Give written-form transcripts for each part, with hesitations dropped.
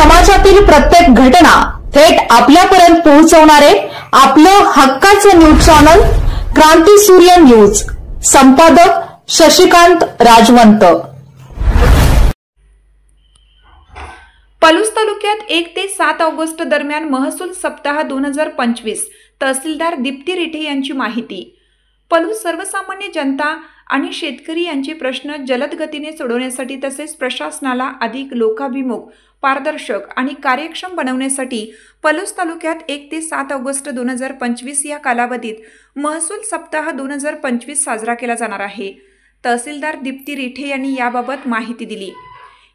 समाजातील प्रत्येक घटना थेट आपल्यापर्यंत पोहोचवणारे आपलं हक्काचं न्यूज चॅनल क्रांती सूर्य न्यूज। संपादक शशिकांत राजवंत। पलूस तालुक्यात 1 ते 7 ऑगस्ट दरम्यान महसूल सप्ताह 2025 तहसीलदार दीप्ती रिठे यांची माहिती। पलूस सर्वसामान्य जनता आणि शेतकरी यांचे प्रश्न जलद गतीने सोडवण्यासाठी तसेच प्रशासनाला अधिक लोकाभिमुख, पारदर्शक आणि कार्यक्षम बनवण्यासाठी पलूस तालुक्यात 1 ते 7 ऑगस्ट 2025 या कालावधीत महसूल सप्ताह 2025 साजरा केला जाणार आहे। तहसीलदार दीप्ती रिठे यांनी याबाबत माहिती दिली।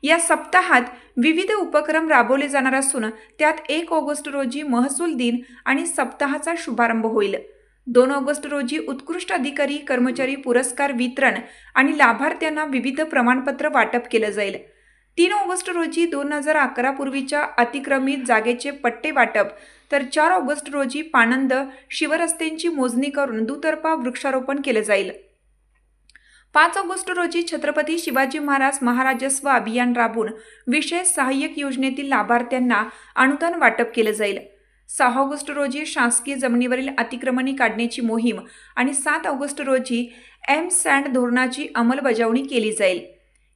या सप्ताहात विविध उपक्रम राबवले जाणार असून त्यात 1 ऑगस्ट रोजी महसूल दिन आणि सप्ताहाचा शुभारंभ होईल। 2 ऑगस्ट रोजी उत्कृष्ट अधिकारी कर्मचारी पुरस्कार वितरण आणि लाभार्थ्यांना विविध प्रमाणपत्र वाटप केले जाईल। 3 ऑगस्ट रोजी 2011 पूर्वीच्या अतिक्रमित जागेचे पट्टे वाटप, तर 4 ऑगस्ट रोजी पाणंद शिवरस्त्यांची मोजणी करून दुतर्फा वृक्षारोपण केले जाईल। 5 ऑगस्ट रोजी छत्रपती शिवाजी महाराज महाराजस्व अभियान राबवून विशेष सहाय्यक योजनेतील लाभार्थ्यांना अनुदान वाटप केले जाईल। 6 ऑगस्ट रोजी शासकीय जमिनीवरील अतिक्रमणे काढण्याची मोहीम आणि 7 ऑगस्ट रोजी एम-सँड धोरणाची अंमलबजावणी केली जाईल।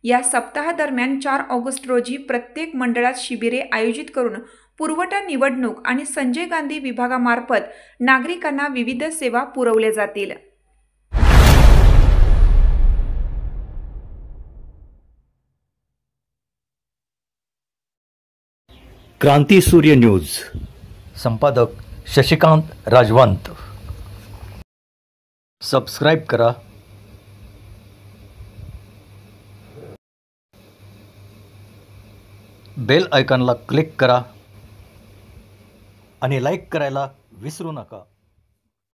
या सप्ताहादरम्यान 4 ऑगस्ट रोजी प्रत्येक मंडळात शिबिरे आयोजित करून पुरवठा निवडणूक आणि संजय गांधी विभागामार्फत नागरिकांना विविध सेवा पुरवल्या जातील। क्रांती सूर्य न्यूज। संपादक शशिकांत राजवंत। सबस्क्राइब करा, बेल आयकॉनला क्लिक करा आणि लाईक करायला विसरू नका।